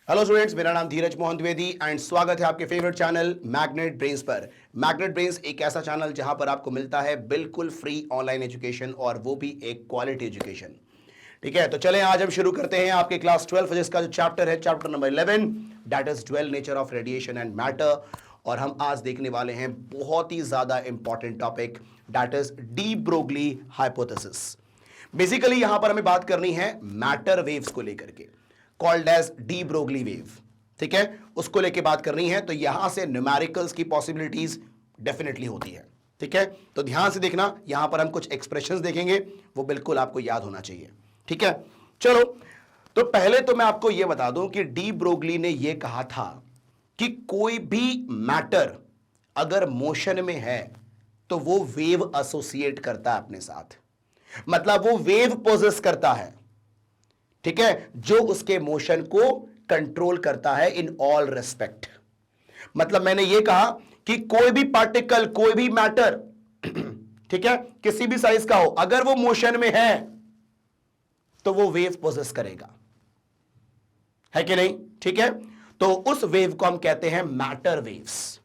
Hello students, मेरा नाम धीरज Mohan Dwivedi and स्वागत है आपके फेवरेट चैनल मैग्नेट ब्रेन्स पर। मैग्नेट ब्रेन्स एक ऐसा चैनल जहां पर आपको मिलता है बिल्कुल फ्री ऑनलाइन एजुकेशन और वो भी एक क्वालिटी एजुकेशन। ठीक है, तो चलें आज हम शुरू करते हैं आपके क्लास 12 जिसका जो चैप्टर है chapter number 11, that is dual nature of radiation and matter. और हम आज देखने वाले हैं बहुत ही ज्यादा important topic, that is de Broglie hypothesis. Basically यहां पर हमें बात करनी है मैटर वेव्स को लेकर के, called as de Broglie wave. ठीक है, उसको लेके बात करनी है। तो यहां से न्यूमेरिकल्स की पॉसिबिलिटीज डेफिनेटली होती है। ठीक है, तो ध्यान से देखना, यहां पर हम कुछ एक्सप्रेशंस देखेंगे, वो बिल्कुल आपको याद होना चाहिए। ठीक है, चलो तो पहले तो मैं आपको यह बता दूं कि डी ब्रोगली ने यह कहा था कि कोई भी मैटर अगर मोशन में है तो वो वेव एसोसिएट करता है अपने साथ, मतलब वो वेव पोजेस करता है। ठीक है, जो उसके मोशन को कंट्रोल करता है इन ऑल रेस्पेक्ट। मतलब मैंने यह कहा कि कोई भी पार्टिकल, कोई भी मैटर, ठीक है, किसी भी साइज का हो, अगर वो मोशन में है तो वो वेव पोजेस करेगा, है कि नहीं? ठीक है, तो उस वेव को हम कहते हैं मैटर वेव्स।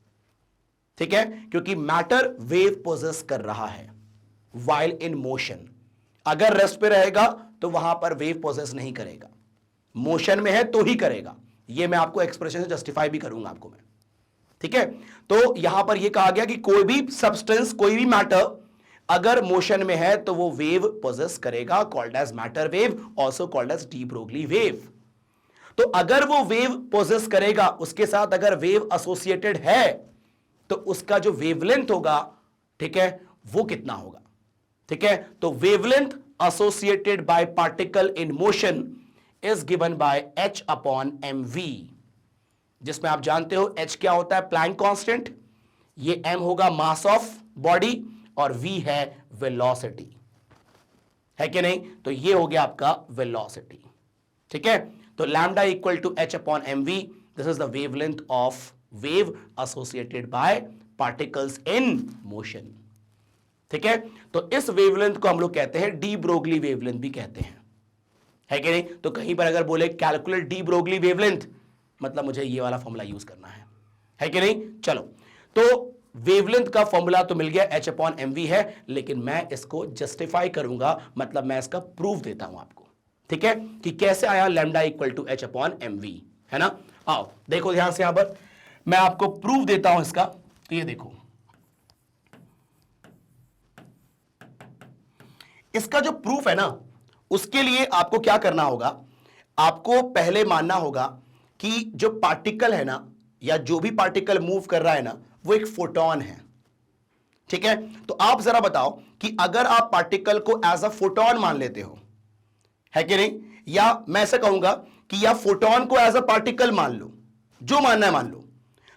ठीक है, क्योंकि मैटर वेव पोजेस कर रहा है वाइल इन मोशन। अगर रेस्ट पे रहेगा तो वहां पर वेव पोजेस नहीं करेगा, मोशन में है तो ही करेगा। ये मैं आपको एक्सप्रेशन से जस्टिफाई भी करूंगा आपको मैं। ठीक है, तो यहां पर यह कहा गया कि कोई भी सब्सटेंस, कोई भी मैटर अगर मोशन में है तो वो वेव पोजेस करेगा, called as matter wave, also called as de Broglie wave. तो अगर वो वेव पोजेस करेगा, उसके साथ अगर वेव एसोसिएटेड है तो उसका जो वेवलेंथ होगा, ठीक है, वो कितना होगा? ठीक है, तो wavelength associated by particle in motion is given by h upon mv, जिसमें आप जानते हो h क्या होता है? Planck constant. ये m होगा मास ऑफ बॉडी और v है वेलोसिटी, है कि नहीं? तो ये हो गया आपका वेलोसिटी। ठीक है, तो lambda equal to h upon mv, this is the wavelength of wave associated by particles in motion. ठीक है, तो इस वेवलेंथ को हम लोग कहते हैं डी ब्रोगली वेवलेंथ भी कहते हैं, है कि नहीं? तो कहीं पर अगर बोले कैलकुलेट डी ब्रोगली वेवलेंथ, मतलब मुझे ये वाला फॉर्मूला यूज करना है कि नहीं? चलो, तो वेवलेंथ का फॉर्मूला तो मिल गया, h अपॉन mv है, लेकिन मैं इसको जस्टिफाई करूंगा, मतलब मैं इसका प्रूफ देता हूं आपको। ठीक है, कि कैसे आया lambda equal to h upon mv, है ना? आओ देखो ध्यान से, यहां पर मैं आपको प्रूफ देता हूं इसका। तो ये देखो, इसका जो प्रूफ है ना, उसके लिए आपको क्या करना होगा? आपको पहले मानना होगा कि जो पार्टिकल है ना, या जो भी पार्टिकल मूव कर रहा है ना, वो एक फोटोन है। ठीक है, तो आप जरा बताओ कि अगर आप पार्टिकल को एज अ फोटोन मान लेते हो, है कि नहीं? या मैं ऐसा कहूंगा कि या फोटोन को एज अ पार्टिकल मान लो, जो मानना है मान लो।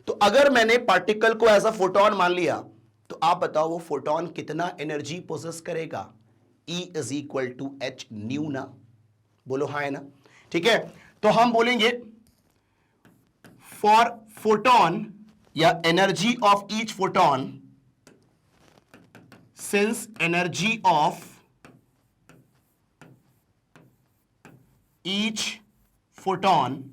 तो अगर मैंने पार्टिकल को एज अ फोटोन मान लिया, तो आप बताओ वो फोटोन कितना एनर्जी पोजेस करेगा? E is equal to H nu ना, बोलो हाँ है ना? ठीक है, तो हम बोलेंगे फॉर फोटोन या energy of each photon, since energy of each photon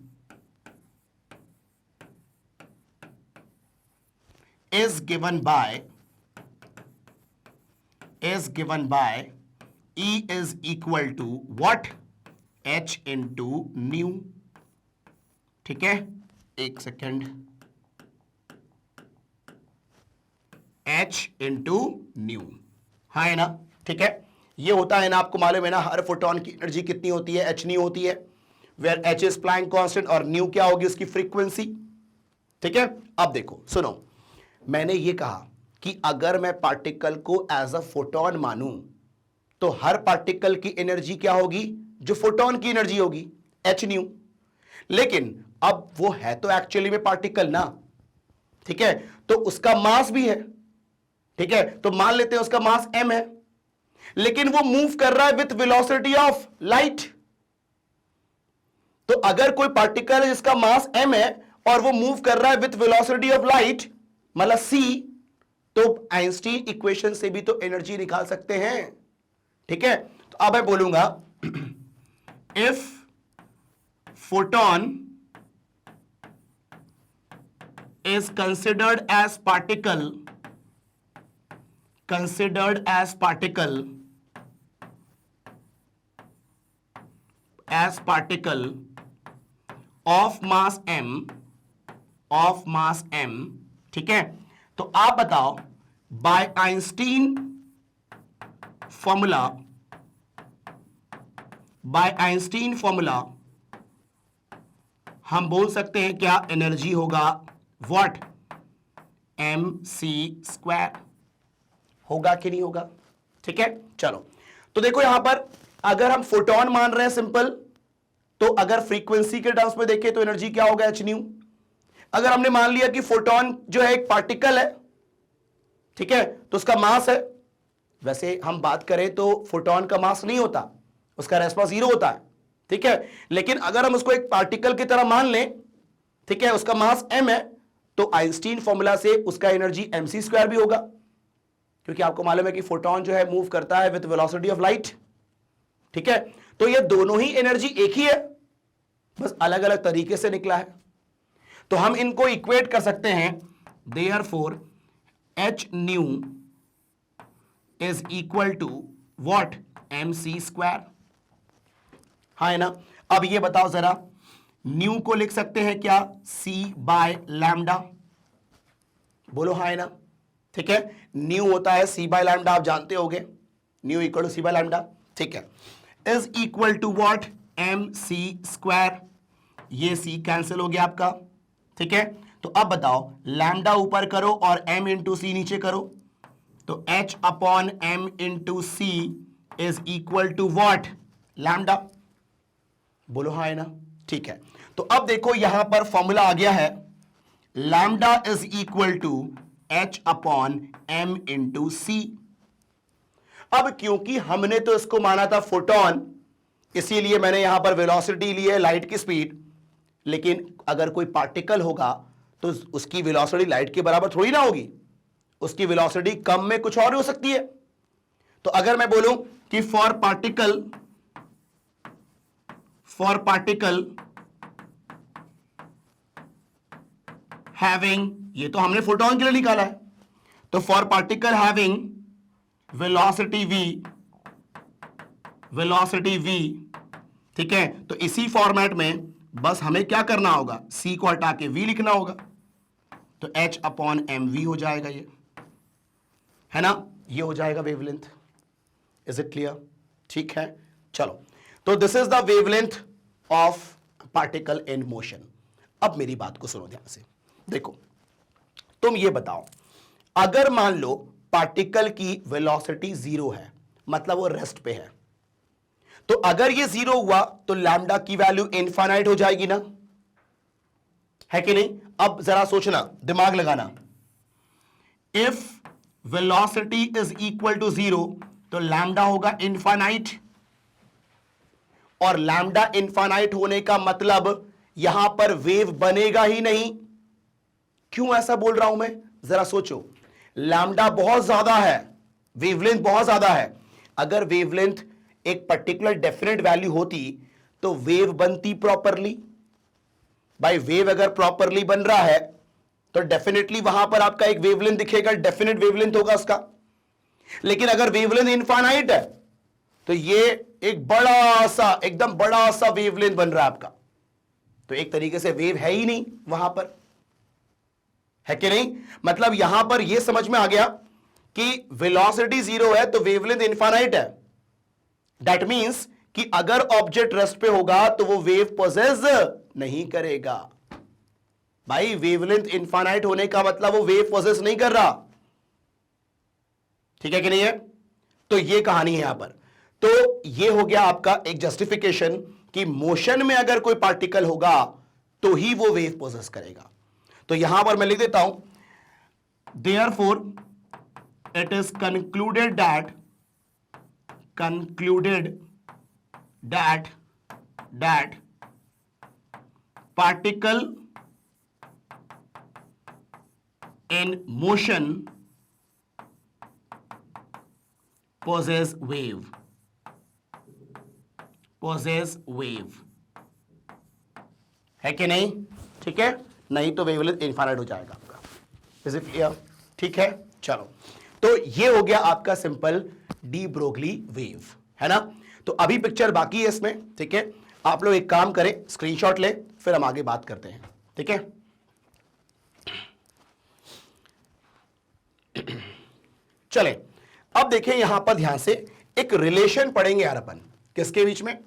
is given by E is equal to what? H into nu। ठीक है, एक सेकेंड, H into nu, हाँ है ना? ठीक है, ये होता है ना, आपको मालूम है ना, हर फोटोन की एनर्जी कितनी होती है? H न्यू होती है, where H is Planck constant और न्यू क्या होगी? उसकी फ्रीक्वेंसी। ठीक है, अब देखो सुनो, मैंने ये कहा कि अगर मैं पार्टिकल को एज अ फोटोन मानूं तो हर पार्टिकल की एनर्जी क्या होगी? जो फोटोन की एनर्जी होगी, एच न्यू। लेकिन अब वो है तो एक्चुअली में पार्टिकल ना, ठीक है, तो उसका मास भी है। ठीक है, तो मान लेते हैं उसका मास m है, लेकिन वो मूव कर रहा है विथ वेलोसिटी ऑफ लाइट। तो अगर कोई पार्टिकल है जिसका मास m है और वो मूव कर रहा है विथ वेलोसिटी ऑफ लाइट, मतलब c, तो आइंस्टीन इक्वेशन से भी तो एनर्जी निकाल सकते हैं। ठीक है, तो अब मैं बोलूंगा if photon is considered as particle of mass m, ठीक है। तो आप बताओ बाय आइंस्टीन फॉर्मूला हम बोल सकते हैं क्या एनर्जी होगा व्हाट mc²। होगा कि नहीं होगा? ठीक है, चलो तो देखो यहां पर अगर हम फोटोन मान रहे हैं सिंपल, तो अगर फ्रीक्वेंसी के टर्म्स में देखें तो एनर्जी क्या होगा h न्यू। अगर हमने मान लिया कि फोटोन जो है एक पार्टिकल है, ठीक है, तो उसका मास है। वैसे हम बात करें तो फोटोन का मास नहीं होता, उसका रेस्पॉन्स 0 होता है, ठीक है। लेकिन अगर हम उसको एक पार्टिकल की तरह मान लें, ठीक है, उसका मास m है, तो आइंस्टीन फॉर्मूला से उसका एनर्जी mc² भी होगा, क्योंकि आपको मालूम है कि फोटोन जो है मूव करता है विद वेलोसिटी ऑफ लाइट, ठीक है। तो ये दोनों ही एनर्जी एक ही है, बस अलग अलग तरीके से निकला है। तो हम इनको इक्वेट कर सकते हैं, therefore h nu is equal to what mc²। हाँ है ना। अब ये बताओ जरा, न्यू को लिख सकते हैं क्या c/λ? बोलो हाँ है ना, ठीक है। न्यू होता है c/λ, आप जानते होगे, न्यू इक्वल टू c/λ, ठीक है। Is equal to what mc²। ये c कैंसिल हो गया आपका, ठीक है। तो अब बताओ लैम्डा ऊपर करो और m इंटू सी नीचे करो, तो h/m into C is equal to what lambda. बोलो हाँ है ना, ठीक है। तो अब देखो यहां पर फॉर्मूला आ गया है, lambda is equal to h/m into c. अब क्योंकि हमने तो इसको माना था फोटोन, इसीलिए मैंने यहां पर वेलोसिटी ली है लाइट की स्पीड। लेकिन अगर कोई पार्टिकल होगा तो उसकी वेलोसिटी लाइट के बराबर थोड़ी ना होगी, उसकी वेलोसिटी कम में कुछ और हो सकती है। तो अगर मैं बोलूं कि फॉर पार्टिकल हैविंग, ये तो हमने फोटोन के लिए निकाला है, तो for particle having velocity v, ठीक है। तो इसी फॉर्मेट में बस हमें क्या करना होगा, c को हटा के v लिखना होगा, तो h/mv हो जाएगा, ये है ना, ये हो जाएगा वेवलेंथ। Is it clear? ठीक है, चलो। तो this is the wavelength of particle in motion. अब मेरी बात को सुनो ध्यान से, देखो तुम ये बताओ, अगर मान लो पार्टिकल की वेलोसिटी 0 है, मतलब वो रेस्ट पे है, तो अगर ये 0 हुआ तो लैम्डा की वैल्यू इनफाइनाइट हो जाएगी ना, है कि नहीं? अब जरा सोचना, दिमाग लगाना, if velocity is equal to 0 तो लैम्डा होगा इनफाइनाइट, और लैम्डा इनफाइनाइट होने का मतलब यहां पर वेव बनेगा ही नहीं। क्यों ऐसा बोल रहा हूं मैं, जरा सोचो, लैम्डा बहुत ज्यादा है, वेवलेंथ बहुत ज्यादा है। अगर वेवलेंथ एक पर्टिकुलर डेफिनेट वैल्यू होती तो वेव बनती प्रॉपरली। भाई वेव अगर प्रॉपरली बन रहा है तो डेफिनेटली वहां पर आपका एक वेवलेंथ दिखेगा, डेफिनेट वेवलेंथ होगा उसका। लेकिन अगर वेवलेंथ इनफाइनाइट है तो ये एक बड़ा सा, एकदम बड़ा सा वेवलेंथ बन रहा है आपका, तो एक तरीके से वेव है ही नहीं वहां पर, है कि नहीं? मतलब यहां पर यह समझ में आ गया कि वेलोसिटी 0 है तो वेवलेंथ इनफाइनाइट है। दैट मींस कि अगर ऑब्जेक्ट रेस्ट पे होगा तो वो वेव पोजेस नहीं करेगा। भाई वेवलेंथ इनफाइनाइट होने का मतलब वो वेव पोजेस नहीं कर रहा, ठीक है कि नहीं है? तो ये कहानी है यहां पर। तो ये हो गया आपका एक जस्टिफिकेशन कि मोशन में अगर कोई पार्टिकल होगा तो ही वो वेव पोजेस करेगा। तो यहां पर मैं लिख देता हूं, therefore it is concluded that particle in motion possess wave, है कि नहीं? ठीक है, नहीं तो वेवलेंथ इनफाइनाइट हो जाएगा आपका। Is it clear? ठीक है, चलो। तो ये हो गया आपका सिंपल डी ब्रोगली वेव, है ना। तो अभी पिक्चर बाकी है इसमें, ठीक है। आप लोग एक काम करें, स्क्रीनशॉट लें, फिर हम आगे बात करते हैं, ठीक है। चले, अब देखें यहां पर ध्यान से एक रिलेशन पढ़ेंगे यार अपन, किसके बीच में?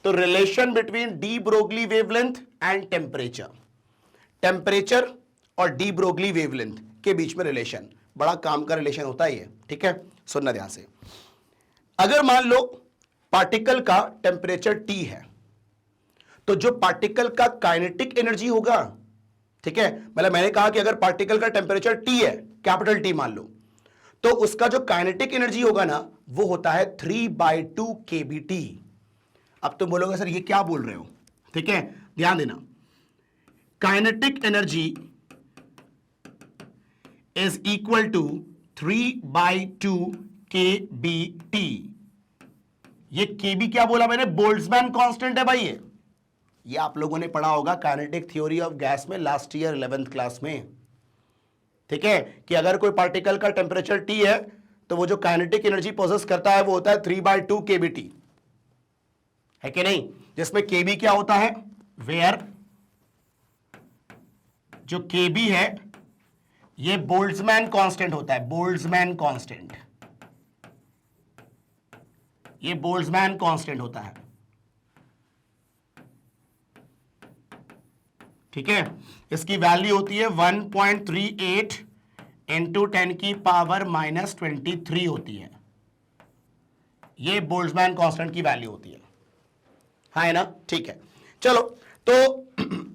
तो relation between de Broglie wavelength and temperature. Temperature और डी ब्रोगली वेवलेंथ के बीच में रिलेशन, बड़ा काम का रिलेशन होता है ये, ठीक है। सुनना ध्यान से। अगर मान लो पार्टिकल का टेम्परेचर T है, तो जो पार्टिकल का काइनेटिक एनर्जी होगा, ठीक है, मतलब मैंने कहा कि अगर पार्टिकल का टेम्परेचर T है, कैपिटल T मान लो, तो उसका जो काइनेटिक एनर्जी होगा ना, वो होता है 3/2 kBT। अब तुम बोलोगे सर ये क्या बोल रहे हो, ठीक है, ध्यान देना। Kinetic energy is equal to 3/2 kBT। ये kB क्या बोला मैंने? बोल्ट्जमैन कांस्टेंट है भाई। ये आप लोगों ने पढ़ा होगा काइनेटिक थ्योरी ऑफ गैस में लास्ट ईयर 11th क्लास में, ठीक है, कि अगर कोई पार्टिकल का टेम्परेचर T है तो वो जो काइनेटिक एनर्जी पोजेस करता है वो होता है 3/2 kBT, है कि नहीं? जिसमें kB क्या होता है? वेयर जो kB है ये बोल्ट्जमैन कांस्टेंट होता है, बोल्ट्जमैन कांस्टेंट, ये बोल्ट्जमैन कांस्टेंट होता है, ठीक है। इसकी वैल्यू होती है 1.38 इंटू 10⁻⁻³ होती है। ये बोल्ट्जमैन कांस्टेंट की वैल्यू होती है, हाँ है ना, ठीक है। चलो, तो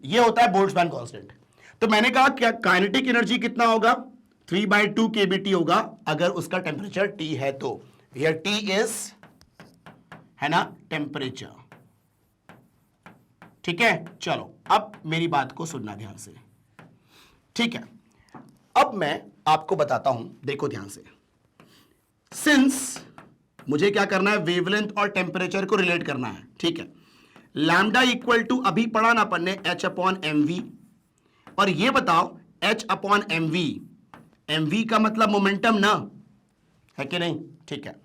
ये होता है बोल्ट्जमैन कांस्टेंट। तो मैंने कहा क्या काइनेटिक एनर्जी कितना होगा? 3/2 kBT होगा अगर उसका टेम्परेचर T है तो। हियर T इज, है ना, टेम्परेचर, ठीक है। चलो अब मेरी बात को सुनना ध्यान से, ठीक है। अब मैं आपको बताता हूं, देखो ध्यान से। सिंस मुझे क्या करना है? वेवलेंथ और टेम्परेचर को रिलेट करना है, ठीक है। लैम्डा इक्वल टू, अभी पढ़ा ना अपन ने, H/mv। और ये बताओ H/mv, mv का मतलब मोमेंटम ना, है कि नहीं? ठीक है।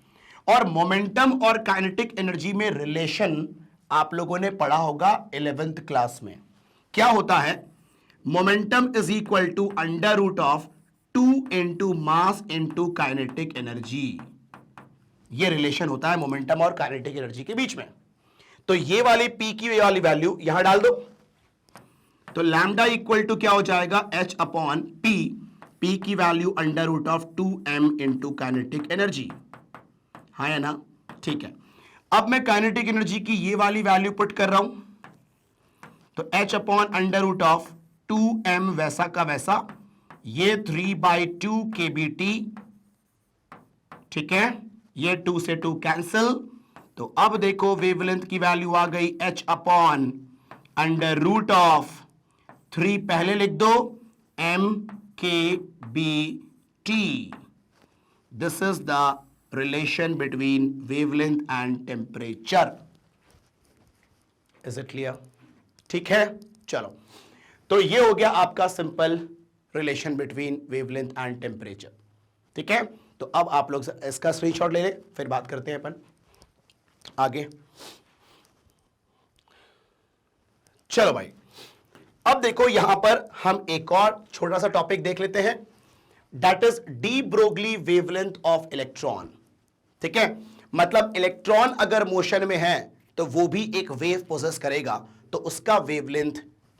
और मोमेंटम और काइनेटिक एनर्जी में रिलेशन आप लोगों ने पढ़ा होगा 11th क्लास में। क्या होता है? Momentum is equal to √2 into mass into kinetic energy. ये रिलेशन होता है मोमेंटम और काइनेटिक एनर्जी के बीच में। तो ये वाली P की वाली वैल्यू यहां डाल दो, तो लैम्डा इक्वल टू क्या हो जाएगा? H/P, P की value √2m into kinetic energy, हाँ है ना, ठीक है। अब मैं काइनेटिक एनर्जी की ये वाली वैल्यू पुट कर रहा हूं, तो H/√2m वैसा का वैसा, ये 3/2 kBT, ठीक है, ये 2 से 2 कैंसिल। तो अब देखो वेवलेंथ की वैल्यू आ गई H/√3, पहले लिख दो mkBT। This is the relation between wavelength and temperature. Is it clear? ठीक है, चलो। तो ये हो गया आपका simple relation between wavelength and temperature, ठीक है। तो अब आप लोग इसका स्क्रीनशॉट ले लें, फिर बात करते हैं अपन आगे। चलो भाई, अब देखो यहां पर हम एक और छोटा सा टॉपिक देख लेते हैं, that is de Broglie wavelength of electron, ठीक है। मतलब इलेक्ट्रॉन अगर मोशन में है तो वो भी एक वेव पोजेस करेगा, तो उसका वेवलेंथ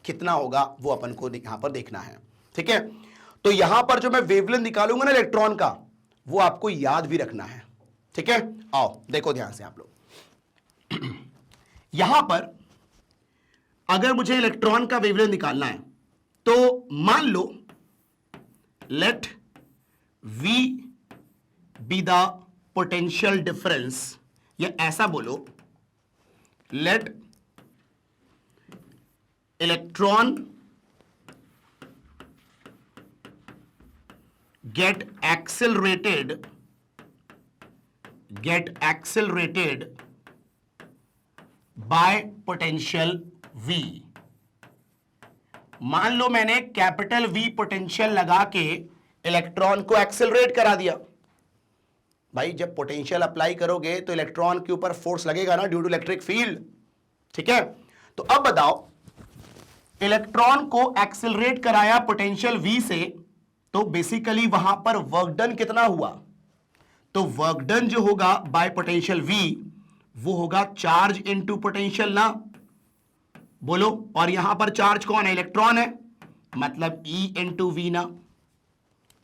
कितना होगा वो अपन को यहां पर देखना है, ठीक है। तो यहां पर जो मैं वेवलेंथ निकालूंगा ना इलेक्ट्रॉन का, वो आपको याद भी रखना है, ठीक है। आओ देखो ध्यान से आप लोग, यहां पर अगर मुझे इलेक्ट्रॉन का वेवलेंथ निकालना है तो मान लो let V be the potential difference, या ऐसा बोलो let electron get accelerated by potential V, मान लो मैंने कैपिटल वी पोटेंशियल लगा के इलेक्ट्रॉन को एक्सेलरेट करा दिया। भाई जब पोटेंशियल अप्लाई करोगे तो इलेक्ट्रॉन के ऊपर फोर्स लगेगा ना, ड्यू टू इलेक्ट्रिक फील्ड। ठीक है, तो अब बताओ इलेक्ट्रॉन को एक्सेलरेट कराया पोटेंशियल वी से, तो बेसिकली वहां पर वर्क डन कितना हुआ? तो वर्क डन जो होगा बाय पोटेंशियल वी वो होगा चार्ज इनटू पोटेंशियल ना, बोलो। और यहां पर चार्ज कौन है? इलेक्ट्रॉन है, मतलब E इंटू वी ना।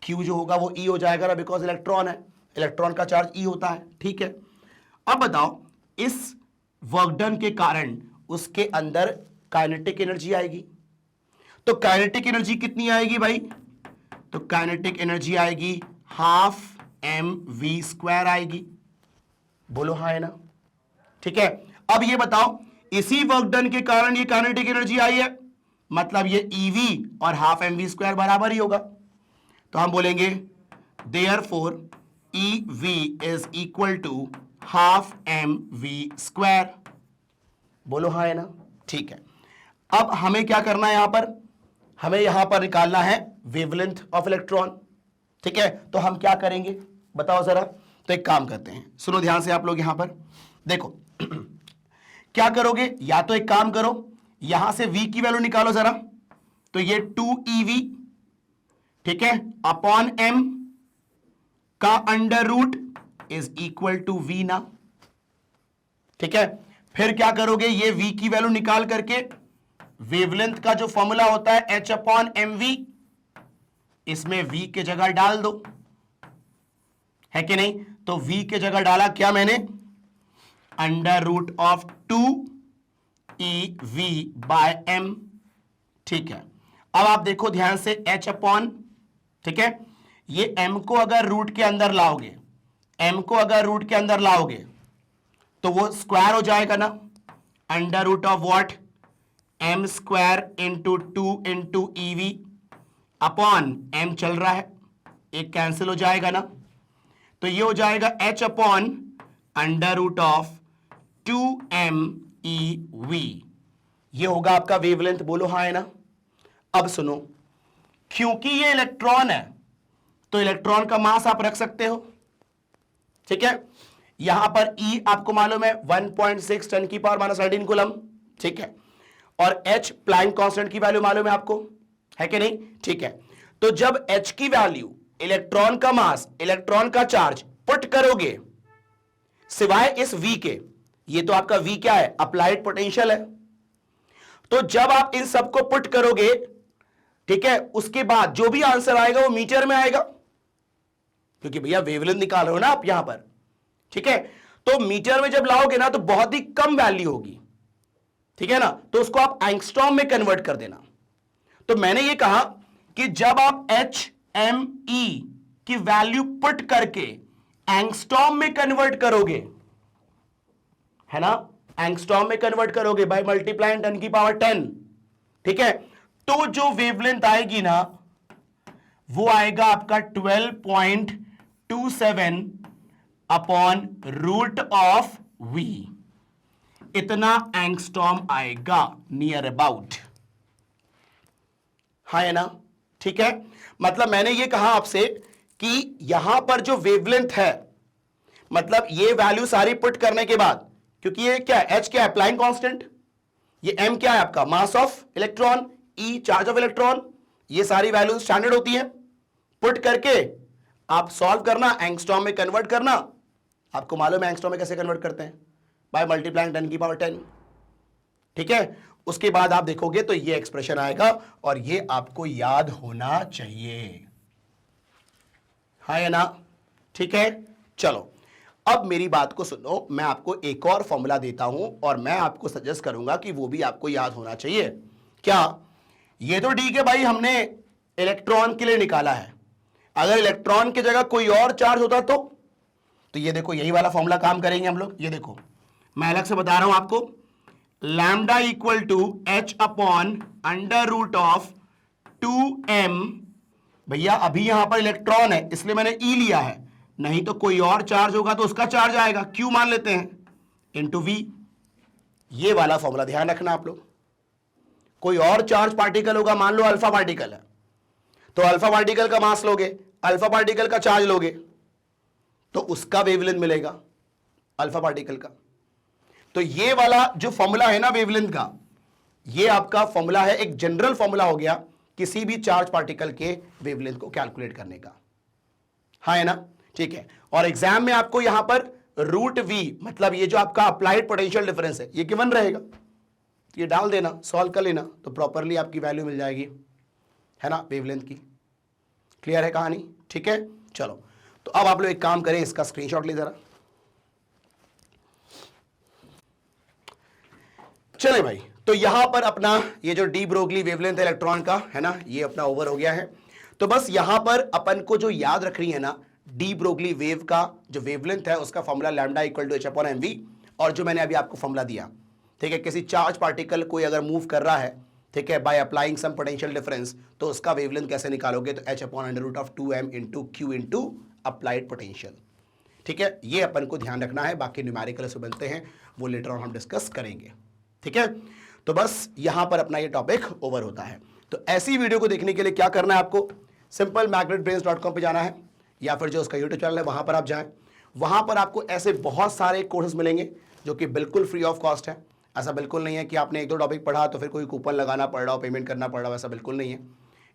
Q जो होगा वो E हो जाएगा ना, बिकॉज इलेक्ट्रॉन है, इलेक्ट्रॉन का चार्ज E होता है। ठीक है, अब बताओ इस वर्क डन के कारण उसके अंदर काइनेटिक एनर्जी आएगी। तो काइनेटिक एनर्जी कितनी आएगी भाई? तो काइनेटिक एनर्जी आएगी हाफ mv² आएगी, बोलो हाँ है ना। ठीक है, अब ये बताओ इसी वर्क डन के कारण ये काइनेटिक एनर्जी आई है, मतलब ये ev और हाफ mv² बराबर ही होगा। तो हम बोलेंगे therefore ev is equal to half mv², बोलो हाँ है ना। ठीक है, अब हमें क्या करना है? यहां पर हमें यहां पर निकालना है वेवलेंथ ऑफ इलेक्ट्रॉन। ठीक है, तो हम क्या करेंगे बताओ जरा। तो एक काम करते हैं, सुनो ध्यान से आप लोग, यहां पर देखो क्या करोगे, या तो एक काम करो यहां से v की वैल्यू निकालो जरा। तो ये 2ev, ठीक है, अपॉन m का under root is equal to v ना। ठीक है, फिर क्या करोगे, ये v की वैल्यू निकाल करके वेवलेंथ का जो फॉर्मूला होता है h अपॉन mv, इसमें v के जगह डाल दो, है कि नहीं। तो v के जगह डाला क्या मैंने? Under root of 2ev by m। ठीक है, अब आप देखो ध्यान से h अपॉन, ठीक है, ये m को अगर रूट के अंदर लाओगे, m को अगर रूट के अंदर लाओगे तो वो स्क्वायर हो जाएगा ना। Under root of what? m² into 2 into ev upon m चल रहा है, एक कैंसिल हो जाएगा ना। तो ये हो जाएगा h upon under root of 2mev, ये होगा आपका वेवलेंथ, बोलो हाँ है ना। अब सुनो, क्योंकि ये इलेक्ट्रॉन है तो इलेक्ट्रॉन का मास आप रख सकते हो। ठीक है, यहां पर E आपको मालूम है 1.6 10 की पावर माइनस 13 कूलम। ठीक है, और H प्लैंक कांस्टेंट की वैल्यू मालूम है आपको, है कि नहीं। ठीक है, तो जब H की वैल्यू, इलेक्ट्रॉन का मास, इलेक्ट्रॉन का चार्ज पुट करोगे सिवाय इस V के, ये तो आपका V क्या है? अप्लाइड पोटेंशियल है। तो जब आप इन सबको पुट करोगे, ठीक है, उसके बाद जो भी आंसर आएगा वो मीटर में आएगा, क्योंकि भैया वेवलेंथ निकाल रहे हो ना आप यहां पर। ठीक है, तो मीटर में जब लाओगे ना तो बहुत ही कम वैल्यू होगी, ठीक है ना, तो उसको आप एंगस्ट्रॉम में कन्वर्ट कर देना। तो मैंने ये कहा कि जब आप HME की वैल्यू पुट करके एंगस्ट्रॉम में कन्वर्ट करोगे, है ना, एंगस्ट्रॉम में कन्वर्ट करोगे बाय मल्टीप्लाइंग 10 की पावर 10, ठीक है, तो जो वेवलेंथ आएगी ना वो आएगा आपका 12.27 अपॉन रूट ऑफ v, इतना एंगस्ट्रॉम आएगा नियर अबाउट, है ना। ठीक है, मतलब मैंने ये कहा आपसे कि यहां पर जो वेवलेंथ है, मतलब ये वैल्यू सारी पुट करने के बाद, क्योंकि ये क्या है, H क्या है? अप्लाइंग कांस्टेंट, ये M क्या है आपका? Mass of electron, E charge of electron, ये सारी वैल्यू स्टैंडर्ड होती है। पुट करके आप सॉल्व करना, एंगस्ट्रॉम में कन्वर्ट करना। आपको मालूम है एंगस्ट्रॉम में कैसे कन्वर्ट करते हैं? बाय मल्टीप्लाइंग 10 की पावर 10। ठीक है, उसके बाद आप देखोगे तो ये एक्सप्रेशन आएगा, और ये आपको याद होना चाहिए, है ना। ठीक है, चलो अब मेरी बात को सुनो, मैं आपको एक और फॉर्मूला देता हूं और मैं आपको सजेस्ट करूंगा कि वो भी आपको याद होना चाहिए। क्या? ये तो ठीक है भाई, हमने इलेक्ट्रॉन के लिए निकाला है, अगर इलेक्ट्रॉन की जगह कोई और चार्ज होता तो ये देखो यही वाला फॉर्मूला काम करेंगे हम लोग। ये देखो मैं अलग से बता रहा हूं आपको, lambda equal to H upon under root of 2m, भैया अभी यहां पर इलेक्ट्रॉन है इसलिए मैंने E लिया है, नहीं तो कोई और चार्ज होगा तो उसका चार्ज आएगा, Q मान लेते हैं, इंटू V। ये वाला फॉर्मूला ध्यान रखना आप लोग, कोई और चार्ज पार्टिकल होगा, मान लो अल्फा पार्टिकल है, तो अल्फा पार्टिकल का मास लोगे, अल्फा पार्टिकल का चार्ज लोगे, तो उसका वेवलेंथ मिलेगा अल्फा पार्टिकल का। तो ये वाला जो फॉर्मूला है ना वेवलेंथ का, ये आपका फॉर्मूला है, एक जनरल फॉर्मूला हो गया किसी भी चार्ज पार्टिकल के वेवलेंथ को कैलकुलेट करने का। हाँ है ना, ठीक है। और एग्जाम में आपको यहां पर रूट वी, मतलब ये जो आपका अप्लाइड पोटेंशियल डिफरेंस है, ये गिवन रहेगा, ये डाल देना, सॉल्व कर लेना, तो प्रॉपरली आपकी वैल्यू मिल जाएगी, है ना, वेवलेंथ की। क्लियर है कहानी, ठीक है। चलो, तो अब आप लोग एक काम करें, इसका स्क्रीनशॉट ले जरा। चले भाई, तो यहां पर अपना ये जो डी ब्रोगली वेवलेंथ इलेक्ट्रॉन का है ना, ये अपना ओवर हो गया है। तो बस यहां पर अपन को जो याद रख रही है ना, डी ब्रोगली वेव का जो वेवलेंथ है उसका formula lambda equal to h/mv, और जो मैंने अभी आपको फॉर्मूला दिया, ठीक है, किसी चार्ज पार्टिकल कोई अगर मूव कर रहा है, ठीक है, by applying some potential difference, तो उसका वेवलेंथ कैसे निकालोगे, तो h/√2m into q into applied potential. ठीक है, ये अपन को ध्यान रखना है, बाकी न्यूमेरिकल से बनते हैं वो लेटर ऑन हम डिस्कस करेंगे। ठीक है, तो बस यहां पर अपना ये टॉपिक ओवर होता है। तो ऐसी वीडियो को देखने के लिए क्या करना है आपको, सिंपल magnetbrains.com पे जाना है, या फिर जो उसका यूट्यूब चैनल है वहां पर आप जाएं। वहां पर आपको ऐसे बहुत सारे कोर्सेज मिलेंगे जो कि बिल्कुल फ्री ऑफ कॉस्ट है। ऐसा बिल्कुल नहीं है कि आपने एक दो टॉपिक पढ़ा तो फिर कोई कूपन लगाना पड़ रहा हो, पेमेंट करना पड़ रहा हो, ऐसा बिल्कुल नहीं है।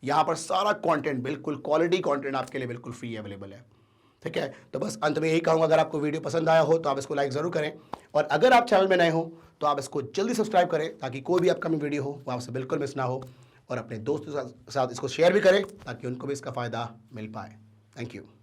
यहाँ पर सारा कंटेंट, बिल्कुल क्वालिटी कंटेंट आपके लिए बिल्कुल फ्री अवेलेबल है। ठीक है, तो बस अंत में यही कहूँगा, अगर आपको वीडियो पसंद आया हो तो आप इसको लाइक ज़रूर करें, और अगर आप चैनल में नए हो तो आप इसको जल्दी सब्सक्राइब करें ताकि कोई भी अपकमिंग वीडियो हो वो आपसे बिल्कुल मिस ना हो, और अपने दोस्तों के साथ इसको शेयर भी करें ताकि उनको भी इसका फ़ायदा मिल पाए। Thank you.